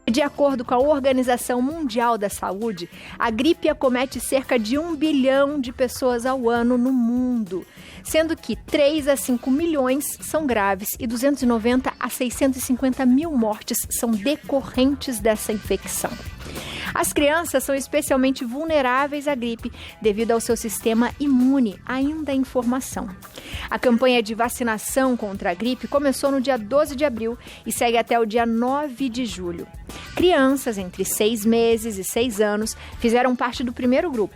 De acordo com a Organização Mundial da Saúde, a gripe acomete cerca de 1 bilhão de pessoas ao ano no mundo, sendo que 3 a 5 milhões são graves e 290 a 650 mil mortes são decorrentes dessa infecção. As crianças são especialmente vulneráveis à gripe devido ao seu sistema imune ainda em formação. A campanha de vacinação contra a gripe começou no dia 12 de abril e segue até o dia 9 de julho. Crianças entre 6 meses e 6 anos fizeram parte do primeiro grupo.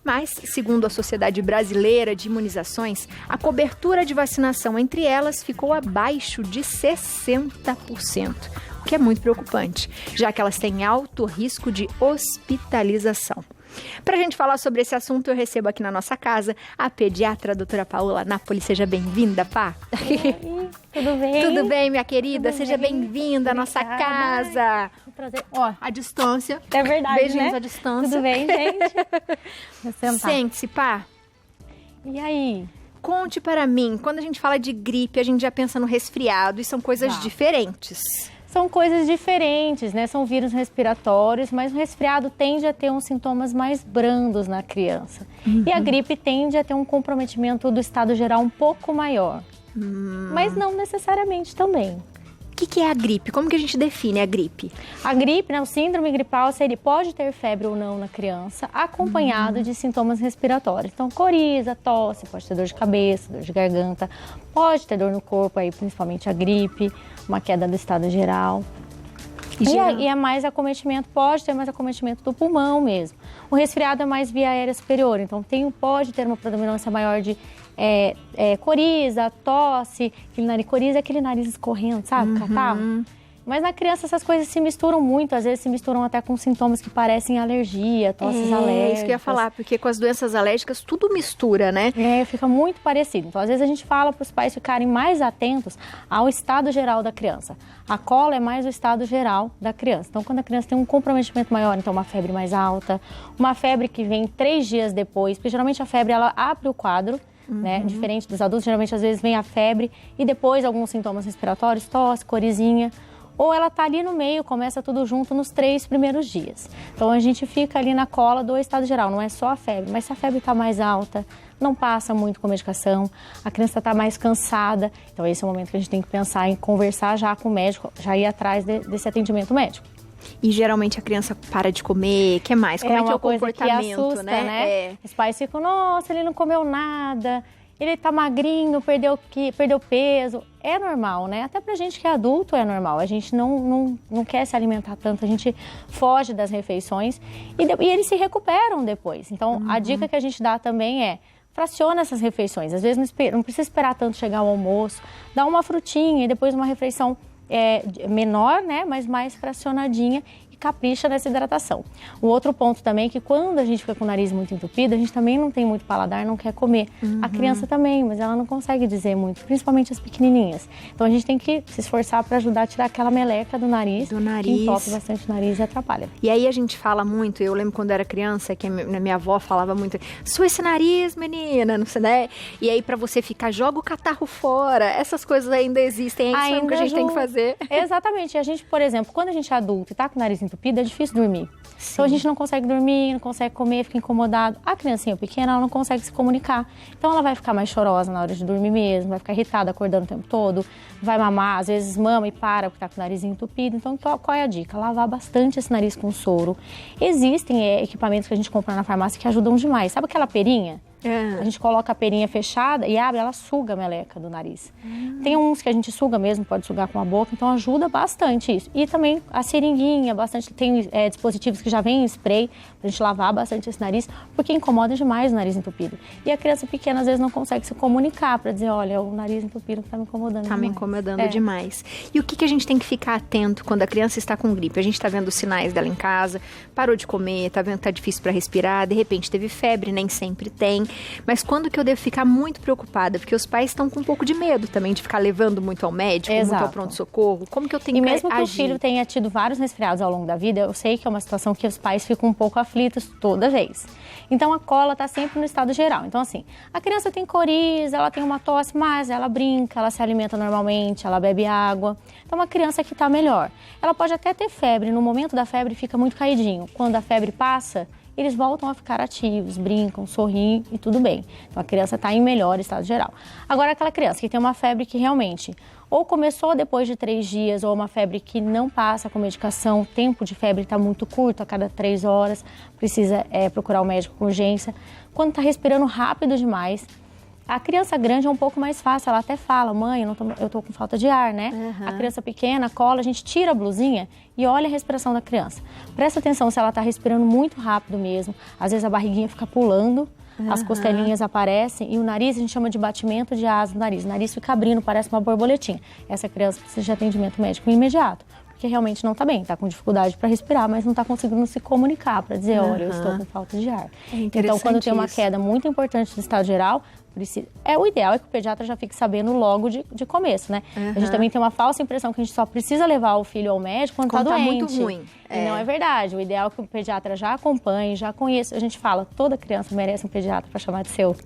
Mas, segundo a Sociedade Brasileira de Imunizações, a cobertura de vacinação entre elas ficou abaixo de 60%, o que é muito preocupante, já que elas têm alto risco de hospitalização. Para a gente falar sobre esse assunto, eu recebo aqui na nossa casa a pediatra a doutora Paola Napoli. Seja bem-vinda, Pá. Oi, tudo bem? Tudo bem, minha querida? Tudo Seja bem. bem-vinda à nossa casa. Um prazer. Ó, À distância. é verdade, Beijinhos né? à distância. Tudo bem, gente? Vou sentar. Sente-se, Pá. E aí? Conte para mim, quando a gente fala de gripe, a gente já pensa no resfriado e são coisas Tá. diferentes. São coisas diferentes, né? São vírus respiratórios, mas o resfriado tende a ter uns sintomas mais brandos na criança. E a gripe tende a ter um comprometimento do estado geral um pouco maior. Mas não necessariamente também. O que é a gripe? Como que a gente define a gripe? A gripe, né, o síndrome gripal, pode ter febre ou não na criança, acompanhado de sintomas respiratórios. Então, coriza, tosse, pode ter dor de cabeça, dor de garganta, pode ter dor no corpo, aí, principalmente a gripe, uma queda do estado geral. E é mais acometimento, pode ter mais acometimento do pulmão mesmo. O resfriado é mais via aérea superior, então pode ter uma predominância maior de coriza, tosse, coriza é aquele nariz escorrendo, sabe, catarro. Mas na criança essas coisas se misturam muito, às vezes se misturam até com sintomas que parecem alergia, tosses alérgicas. É isso que eu ia falar, porque com as doenças alérgicas tudo mistura, né? Fica muito parecido. Então, às vezes a gente fala para os pais ficarem mais atentos ao estado geral da criança. A cola é mais o estado geral da criança. Então, quando a criança tem um comprometimento maior, então uma febre mais alta, uma febre que vem 3 dias depois, porque geralmente a febre ela abre o quadro, né? Diferente dos adultos, geralmente às vezes vem a febre e depois alguns sintomas respiratórios, tosse, corizinha. Ou ela tá ali no meio, começa tudo junto nos 3 primeiros dias. Então a gente fica ali na cola do estado geral, não é só a febre, mas se a febre tá mais alta, não passa muito com medicação, a criança tá mais cansada, então esse é o momento que a gente tem que pensar em conversar já com o médico, já ir atrás desse atendimento médico. E geralmente a criança para de comer, que mais? Como é que é o comportamento, que assusta, né? É. Os pais ficam, nossa, ele não comeu nada, ele tá magrinho, perdeu peso. É normal, né? Até pra gente que é adulto é normal. A gente não quer se alimentar tanto, a gente foge das refeições e eles se recuperam depois. Então, a dica que a gente dá também é fraciona essas refeições. Às vezes não precisa esperar tanto chegar ao almoço, dá uma frutinha e depois uma refeição menor, né? Mas mais fracionadinha. Capricha nessa hidratação. O outro ponto também é que quando a gente fica com o nariz muito entupido, a gente também não tem muito paladar, não quer comer. A criança também, mas ela não consegue dizer muito, principalmente as pequenininhas. Então a gente tem que se esforçar para ajudar a tirar aquela meleca do nariz. Que entope bastante o nariz e atrapalha. E aí a gente fala muito, eu lembro quando eu era criança, que a minha avó falava muito, sua esse nariz, menina, não sei, né? E aí pra você ficar, joga o catarro fora. Essas coisas ainda existem, é isso que a gente tem que fazer. Exatamente. A gente, por exemplo, quando a gente é adulto e tá com o nariz entupido, é difícil dormir. Sim. Então a gente não consegue dormir, não consegue comer, fica incomodado. A criancinha pequena, ela não consegue se comunicar. Então ela vai ficar mais chorosa na hora de dormir mesmo, vai ficar irritada acordando o tempo todo, vai mamar, às vezes mama e para porque tá com o nariz entupido. Então qual é a dica? Lavar bastante esse nariz com soro. Existem equipamentos que a gente compra na farmácia que ajudam demais. Sabe aquela perinha? A gente coloca a perinha fechada e abre, ela suga a meleca do nariz. Tem uns que a gente suga mesmo, pode sugar com a boca, então ajuda bastante isso. E também a seringuinha, tem dispositivos que já vêm em spray pra gente lavar bastante esse nariz, porque incomoda demais o nariz entupido. E a criança pequena às vezes não consegue se comunicar pra dizer, olha, o nariz entupido tá me incomodando demais. Tá me incomodando demais. E o que a gente tem que ficar atento quando a criança está com gripe? A gente tá vendo os sinais dela em casa, parou de comer, tá vendo que tá difícil pra respirar, de repente teve febre, nem sempre tem. Mas quando que eu devo ficar muito preocupada? Porque os pais estão com um pouco de medo também de ficar levando muito ao médico, muito ao pronto-socorro. Como que eu tenho que agir? E mesmo que o filho tenha tido vários resfriados ao longo da vida, eu sei que é uma situação que os pais ficam um pouco aflitos toda vez. Então, a cola está sempre no estado geral. Então, assim, a criança tem coriza, ela tem uma tosse, mas ela brinca, ela se alimenta normalmente, ela bebe água. Então, uma criança que está melhor. Ela pode até ter febre, no momento da febre fica muito caidinho. Quando a febre passa, eles voltam a ficar ativos, brincam, sorriem e tudo bem. Então, a criança está em melhor estado geral. Agora, aquela criança que tem uma febre que realmente ou começou depois de 3 dias, ou uma febre que não passa com medicação, o tempo de febre está muito curto, a cada 3 horas, precisa procurar o médico com urgência. Quando está respirando rápido demais, a criança grande é um pouco mais fácil, ela até fala, mãe, eu tô com falta de ar, né? A criança pequena cola, a gente tira a blusinha e olha a respiração da criança. Presta atenção se ela está respirando muito rápido mesmo, às vezes a barriguinha fica pulando, as costelinhas aparecem e o nariz a gente chama de batimento de asa do nariz. O nariz fica abrindo, parece uma borboletinha. Essa criança precisa de atendimento médico imediato, porque realmente não está bem, está com dificuldade para respirar, mas não está conseguindo se comunicar para dizer, olha, eu estou com falta de ar. Então, quando tem uma queda muito importante do estado geral, o ideal é que o pediatra já fique sabendo logo de começo, né? A gente também tem uma falsa impressão que a gente só precisa levar o filho ao médico quando está doente. Muito ruim. E não é verdade. O ideal é que o pediatra já acompanhe, já conheça. A gente fala, toda criança merece um pediatra para chamar de seu,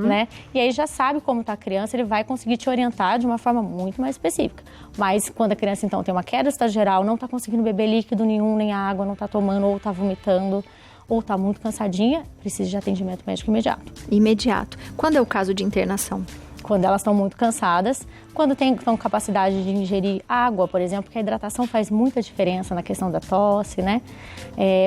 né? E aí já sabe como está a criança, ele vai conseguir te orientar de uma forma muito mais específica. Mas quando a criança, então, tem uma queda do estado geral, não está conseguindo beber líquido nenhum, nem água, não está tomando ou está vomitando, ou está muito cansadinha, precisa de atendimento médico imediato. Imediato. Quando é o caso de internação? Quando elas estão muito cansadas, quando têm capacidade de ingerir água, por exemplo, porque a hidratação faz muita diferença na questão da tosse, né?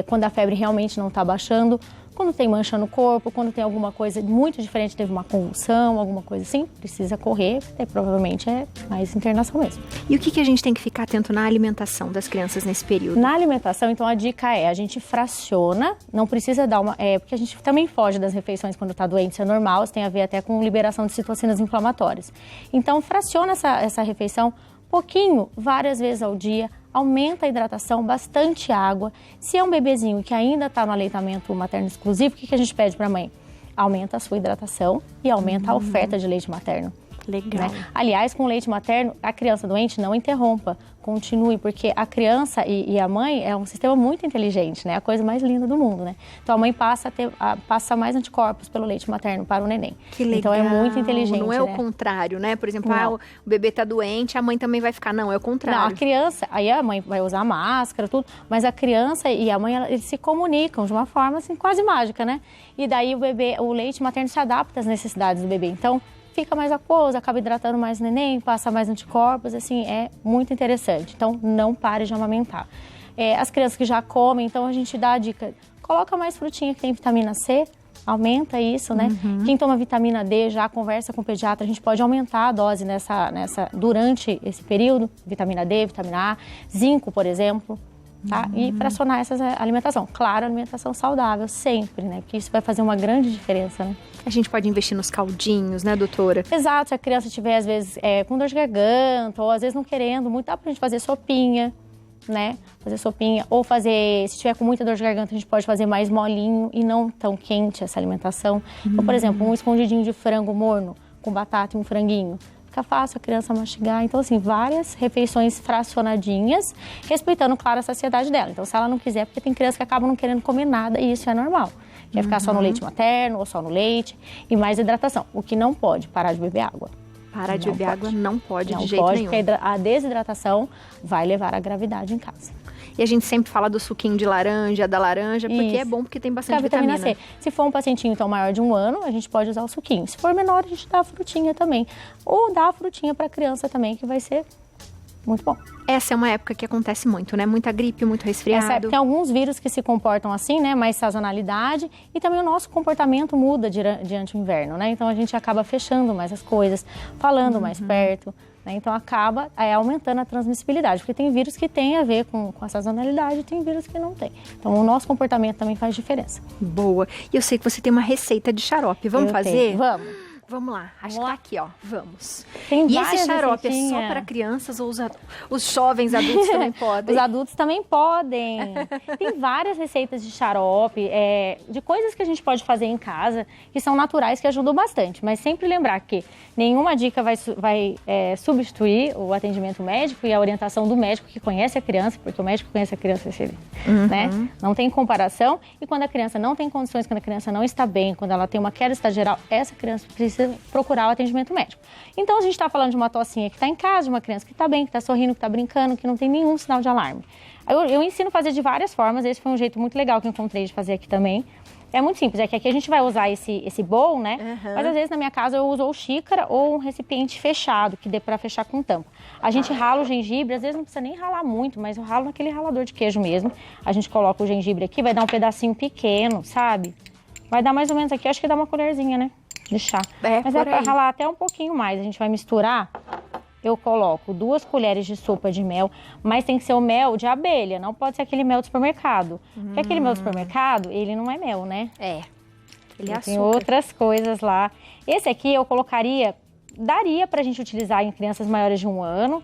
Quando a febre realmente não está baixando, quando tem mancha no corpo, quando tem alguma coisa muito diferente, teve uma convulsão, alguma coisa assim, precisa correr, provavelmente é mais internação mesmo. E o que a gente tem que ficar atento na alimentação das crianças nesse período? Na alimentação, então, a dica é, a gente fraciona, não precisa dar uma... porque a gente também foge das refeições quando está doente, isso é normal, isso tem a ver até com liberação de citocinas inflamatórias. Então, fraciona essa refeição pouquinho, várias vezes ao dia, aumenta a hidratação, bastante água. Se é um bebezinho que ainda está no aleitamento materno exclusivo, o que a gente pede para a mãe? Aumenta a sua hidratação e aumenta a oferta de leite materno. Legal. Né? Aliás, com leite materno, a criança doente não interrompa, continue, porque a criança e a mãe é um sistema muito inteligente, né? A coisa mais linda do mundo, né? Então a mãe passa mais anticorpos pelo leite materno para o neném. Que legal. Então é muito inteligente. Não é o contrário, né? Por exemplo, o bebê está doente, a mãe também vai ficar. Não, é o contrário. Não, a criança, aí a mãe vai usar máscara, tudo, mas a criança e a mãe, eles se comunicam de uma forma assim quase mágica, né? E daí o leite materno se adapta às necessidades do bebê. Então, fica mais aquoso, acaba hidratando mais o neném, passa mais anticorpos, assim, é muito interessante. Então, não pare de amamentar. As crianças que já comem, então a gente dá a dica, coloca mais frutinha que tem vitamina C, aumenta isso, né? Quem toma vitamina D já conversa com o pediatra, a gente pode aumentar a dose durante esse período, vitamina D, vitamina A, zinco, por exemplo. Tá? E fracionar essa alimentação. Claro, alimentação saudável, sempre, né? Porque isso vai fazer uma grande diferença, né? A gente pode investir nos caldinhos, né, doutora? Exato, se a criança estiver, às vezes, com dor de garganta, ou às vezes não querendo muito, dá pra gente fazer sopinha, né? Fazer sopinha, ou fazer, se tiver com muita dor de garganta, a gente pode fazer mais molinho e não tão quente essa alimentação. Então, por exemplo, um escondidinho de frango morno, com batata e um franguinho. Fica fácil a criança mastigar. Então, assim, várias refeições fracionadinhas, respeitando, claro, a saciedade dela. Então, se ela não quiser, porque tem crianças que acabam não querendo comer nada e isso é normal. Quer ficar só no leite materno ou só no leite e mais hidratação. O que não pode, parar de beber água. Parar de beber água não pode de jeito nenhum. Não pode, porque a desidratação vai levar à gravidade em casa. E a gente sempre fala do suquinho de laranja, da laranja, porque é bom, porque tem bastante vitamina C. Se for um pacientinho então maior de 1 ano, a gente pode usar o suquinho. Se for menor, a gente dá a frutinha também. Ou dá a frutinha para a criança também, que vai ser muito bom. Essa é uma época que acontece muito, né? Muita gripe, muito resfriado. Tem alguns vírus que se comportam assim, né? Mais sazonalidade. E também o nosso comportamento muda diante do inverno, né? Então a gente acaba fechando mais as coisas, falando mais perto. Né? Então, acaba aumentando a transmissibilidade, porque tem vírus que tem a ver com a sazonalidade e tem vírus que não tem. Então, o nosso comportamento também faz diferença. Boa. E eu sei que você tem uma receita de xarope. Vamos fazer? Vamos. Vamos lá, acho que tá aqui, ó. Vamos. Tem E várias esse xarope é só receitinhas. para crianças ou os jovens adultos também podem? Os adultos também podem. Tem várias receitas de xarope, de coisas que a gente pode fazer em casa, que são naturais, que ajudam bastante. Mas sempre lembrar que nenhuma dica vai substituir o atendimento médico e a orientação do médico que conhece a criança, porque o médico conhece a criança, né? Não tem comparação. E quando a criança não tem condições, quando a criança não está bem, quando ela tem uma queda geral, essa criança precisa procurar o atendimento médico. Então, a gente está falando de uma tocinha que está em casa, de uma criança que está bem, que está sorrindo, que está brincando, que não tem nenhum sinal de alarme. Eu ensino a fazer de várias formas, esse foi um jeito muito legal que eu encontrei de fazer aqui também. É muito simples, é que aqui a gente vai usar esse bowl, né? Mas às vezes na minha casa eu uso ou xícara ou um recipiente fechado, que dê para fechar com tampa. A gente rala o gengibre, às vezes não precisa nem ralar muito, mas eu ralo naquele ralador de queijo mesmo. A gente coloca o gengibre aqui, vai dar um pedacinho pequeno, sabe? Vai dar mais ou menos aqui, acho que dá uma colherzinha, né? De chá. Mas é para ralar até um pouquinho mais. A gente vai misturar. Eu coloco 2 colheres de sopa de mel, mas tem que ser o mel de abelha, não pode ser aquele mel do supermercado. Porque aquele mel do supermercado, ele não é mel, né? Ele é tem açúcar. outras coisas lá. Esse aqui eu colocaria, daria pra gente utilizar em crianças maiores de 1 ano,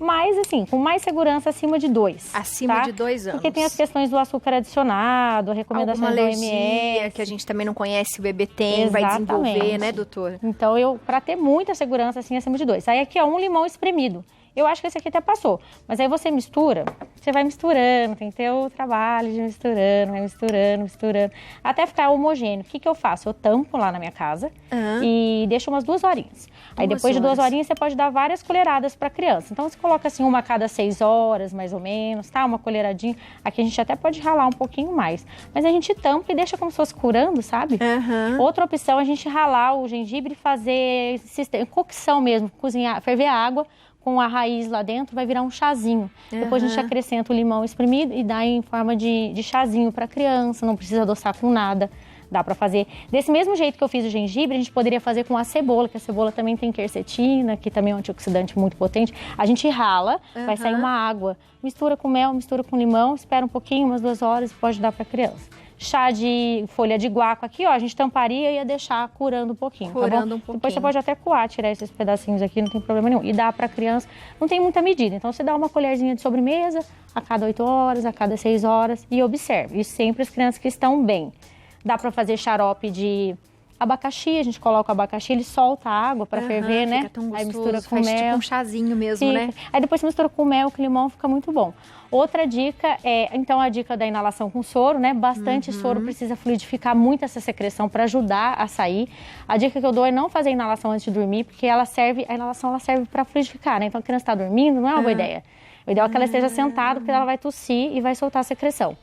mas assim, com mais segurança acima de 2. Acima de 2 anos. Porque tem as questões do açúcar adicionado, a recomendação Alguma do alergia OMS. que a gente também não conhece, o bebê tem, vai desenvolver, né, doutor? Então, para ter muita segurança, assim, acima de 2. Aí aqui, ó, 1 limão espremido. Eu acho que esse aqui até passou. Mas aí você mistura, você vai misturando, tem que ter o trabalho de misturando, vai misturando, até ficar homogêneo. O que eu faço? Eu tampo lá na minha casa e deixo umas 2 horinhas. Aí depois de 2 horinhas você pode dar várias colheradas para criança. Então você coloca assim uma a cada 6 horas, mais ou menos, tá? Uma colheradinha. Aqui a gente até pode ralar um pouquinho mais. Mas a gente tampa e deixa como se fosse curando, sabe? Outra opção é a gente ralar o gengibre e fazer cocção mesmo, cozinhar, ferver a água com a raiz lá dentro, vai virar um chazinho. Depois a gente acrescenta o limão espremido e dá em forma de chazinho para criança, não precisa adoçar com nada. Dá para fazer. Desse mesmo jeito que eu fiz o gengibre, a gente poderia fazer com a cebola, que a cebola também tem quercetina, que também é um antioxidante muito potente. A gente rala, vai sair uma água. Mistura com mel, mistura com limão, espera um pouquinho, umas 2 horas e pode dar para criança. Chá de folha de guaco aqui, ó, a gente tamparia e ia deixar curando um pouquinho, tá bom? Depois você pode até coar, tirar esses pedacinhos aqui, não tem problema nenhum. E dá pra criança, não tem muita medida. Então você dá uma colherzinha de sobremesa a cada 8 horas, a cada 6 horas e observe. E sempre as crianças que estão bem. Dá pra fazer xarope de abacaxi, a gente coloca o abacaxi, ele solta a água pra ferver, né? Fica tão gostoso, aí mistura com faz mel. tipo um chazinho mesmo, né? Aí depois você mistura com mel, com limão, fica muito bom. Outra dica então, a dica da inalação com soro, né? Bastante soro, precisa fluidificar muito essa secreção para ajudar a sair. A dica que eu dou é não fazer inalação antes de dormir, porque a inalação ela serve para fluidificar, né? Então, a criança está dormindo, não é uma boa ideia. O ideal é que ela esteja sentada, porque ela vai tossir e vai soltar a secreção.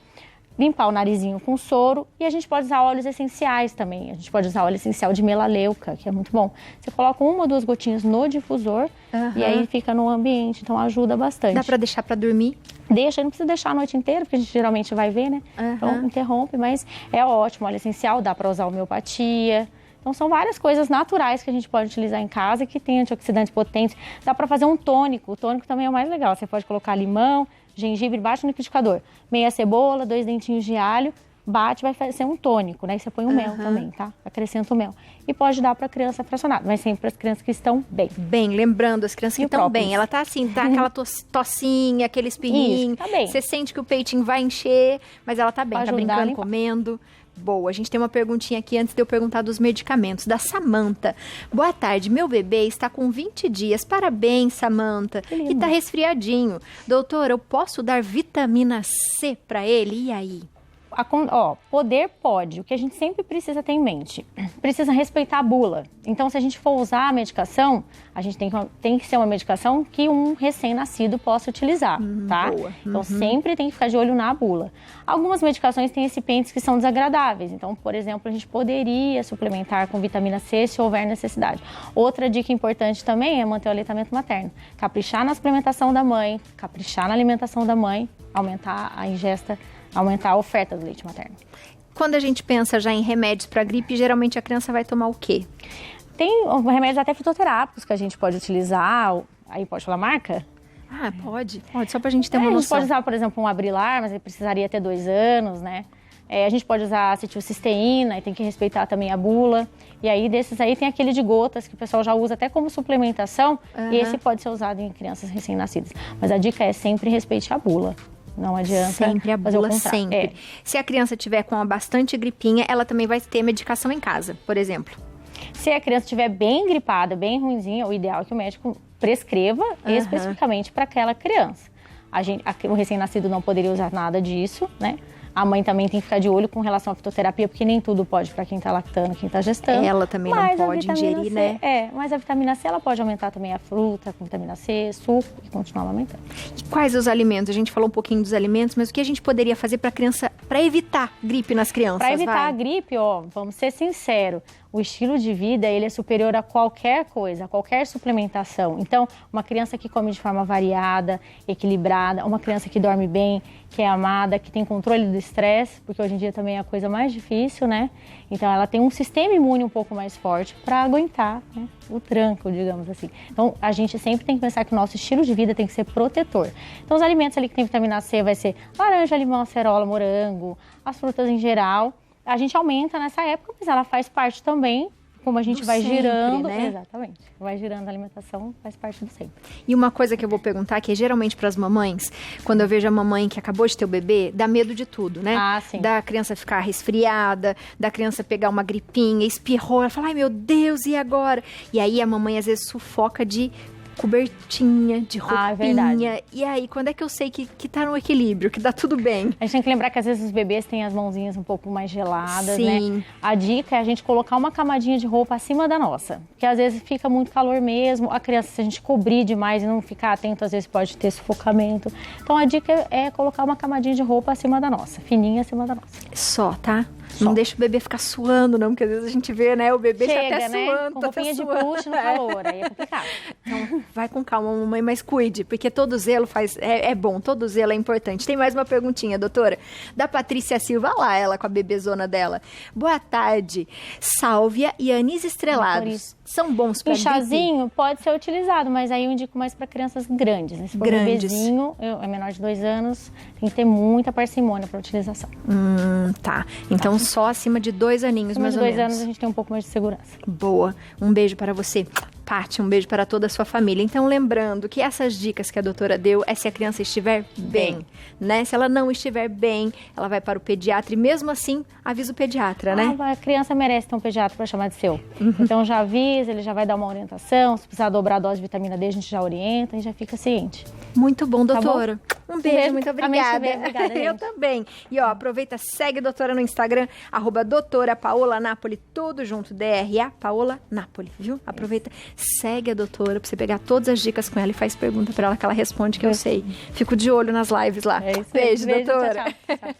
Limpar o narizinho com soro e a gente pode usar óleos essenciais também. A gente pode usar óleo essencial de melaleuca, que é muito bom. Você coloca 1 ou 2 gotinhas no difusor e aí fica no ambiente, então ajuda bastante. Dá pra deixar pra dormir? Deixa, não precisa deixar a noite inteira, porque a gente geralmente vai ver, né? Então interrompe, mas é ótimo, óleo essencial, dá pra usar homeopatia. Então são várias coisas naturais que a gente pode utilizar em casa que tem antioxidantes potentes. Dá pra fazer um tônico, o tônico também é o mais legal. Você pode colocar limão, gengibre, bate no liquidificador, meia cebola, 2 dentinhos de alho, bate, vai ser um tônico, né? E você põe o mel também, tá? Acrescenta o mel. E pode dar para criança fracionada, mas sempre para as crianças que estão bem. Bem, lembrando, as crianças que estão bem. Ela tá assim, tá aquela tossinha, aquele espirrinho. Isso, tá bem. Você sente que o peitinho vai encher, mas ela tá bem, Pode tá ajudar brincando, comendo. Boa, a gente tem uma perguntinha aqui antes de eu perguntar dos medicamentos, da Samanta. Boa tarde, meu bebê está com 20 dias, parabéns, Samanta, e tá resfriadinho. Doutor, eu posso dar vitamina C para ele? E aí? Poder pode, o que a gente sempre precisa ter em mente, precisa respeitar a bula. Então, se a gente for usar a medicação, a gente tem que ser uma medicação que um recém-nascido possa utilizar, tá? Boa. Então, sempre tem que ficar de olho na bula. Algumas medicações têm recipientes que são desagradáveis, então, por exemplo, a gente poderia suplementar com vitamina C se houver necessidade. Outra dica importante também é manter o aleitamento materno. Caprichar na suplementação da mãe, caprichar na alimentação da mãe, aumentar a ingesta, aumentar a oferta do leite materno. Quando a gente pensa já em remédios para gripe, geralmente a criança vai tomar o quê? Tem remédios até fitoterápicos que a gente pode utilizar. Aí pode falar marca? Ah, pode, só pra gente ter uma noção. A gente pode usar, por exemplo, um Abrilar, mas ele precisaria ter 2 anos, né? A gente pode usar acetilcisteína e tem que respeitar também a bula. E aí, desses aí, tem aquele de gotas que o pessoal já usa até como suplementação. E esse pode ser usado em crianças recém-nascidas. Mas a dica é sempre respeite a bula. Não adianta sempre a fazer bula, o contrário. sempre. Se a criança tiver com bastante gripinha, ela também vai ter medicação em casa, por exemplo. Se a criança estiver bem gripada, bem ruinzinha, o ideal é que o médico prescreva especificamente para aquela criança. O recém-nascido não poderia usar nada disso, né? A mãe também tem que ficar de olho com relação à fitoterapia, porque nem tudo pode para quem está lactando, quem está gestando. Ela também não pode ingerir, né? Mas a vitamina C, ela pode aumentar também a fruta, com vitamina C, suco, e continuar aumentando. E quais os alimentos? A gente falou um pouquinho dos alimentos, mas o que a gente poderia fazer para criança, para evitar gripe nas crianças? Para evitar a gripe, vamos ser sinceros, o estilo de vida, ele é superior a qualquer coisa, a qualquer suplementação. Então, uma criança que come de forma variada, equilibrada, uma criança que dorme bem, que é amada, que tem controle do estresse, porque hoje em dia também é a coisa mais difícil, né? Então, ela tem um sistema imune um pouco mais forte para aguentar, né, o tranco, digamos assim. Então, a gente sempre tem que pensar que o nosso estilo de vida tem que ser protetor. Então, os alimentos ali que tem vitamina C vai ser laranja, limão, acerola, morango, as frutas em geral. A gente aumenta nessa época, mas ela faz parte também, como a gente vai girando, né? Exatamente. Vai girando a alimentação, faz parte do sempre. E uma coisa que eu vou perguntar, que é geralmente para as mamães, quando eu vejo a mamãe que acabou de ter o bebê, dá medo de tudo, né? Sim. Da criança ficar resfriada, da criança pegar uma gripinha, espirrou, ela fala, ai meu Deus, e agora? E aí a mamãe às vezes sufoca de cobertinha, de roupinha. E aí, quando é que eu sei que tá no equilíbrio, que dá tudo bem? A gente tem que lembrar que às vezes os bebês têm as mãozinhas um pouco mais geladas, Sim. né? A dica é a gente colocar uma camadinha de roupa acima da nossa. Porque às vezes fica muito calor mesmo. A criança, se a gente cobrir demais e não ficar atento, às vezes pode ter sufocamento. Então a dica é colocar uma camadinha de roupa acima da nossa, fininha acima da nossa. Só, tá? Não deixa o bebê ficar suando, não, porque às vezes a gente vê, né, o bebê chega, tá até né? suando. Com roupinha de puxa no calor, aí é complicado. Então, vai com calma, mamãe, mas cuide, porque todo zelo é bom, todo zelo é importante. Tem mais uma perguntinha, doutora, da Patrícia Silva, lá ela com a bebezona dela. Boa tarde, sálvia e anis estrelados, são bons para gripe? O chazinho pode ser utilizado, mas aí eu indico mais para crianças grandes, né? Se for um bebezinho, é menor de 2 anos, tem que ter muita parcimônia para utilização. Tá. Então, só acima de 2 aninhos, mais ou menos. Acima de 2 anos a gente tem um pouco mais de segurança. Boa. Um beijo para você, Paty, um beijo para toda a sua família. Então, lembrando que essas dicas que a doutora deu é se a criança estiver bem, né? Se ela não estiver bem, ela vai para o pediatra e mesmo assim, avisa o pediatra, né? A criança merece ter um pediatra para chamar de seu. Então, já avisa, ele já vai dar uma orientação. Se precisar dobrar a dose de vitamina D, a gente já orienta e já fica ciente. Muito bom, doutora. Tá bom? Um beijo, muito obrigada. Obrigada, eu também. E ó, aproveita, segue a doutora no Instagram, @doutora Paola Napoli, tudo junto, DRA Paola Napoli, viu? Aproveita, segue a doutora pra você pegar todas as dicas com ela e faz pergunta pra ela que ela responde, que eu sei. Fico de olho nas lives lá. É isso. Beijo, doutora. Tchau, tchau.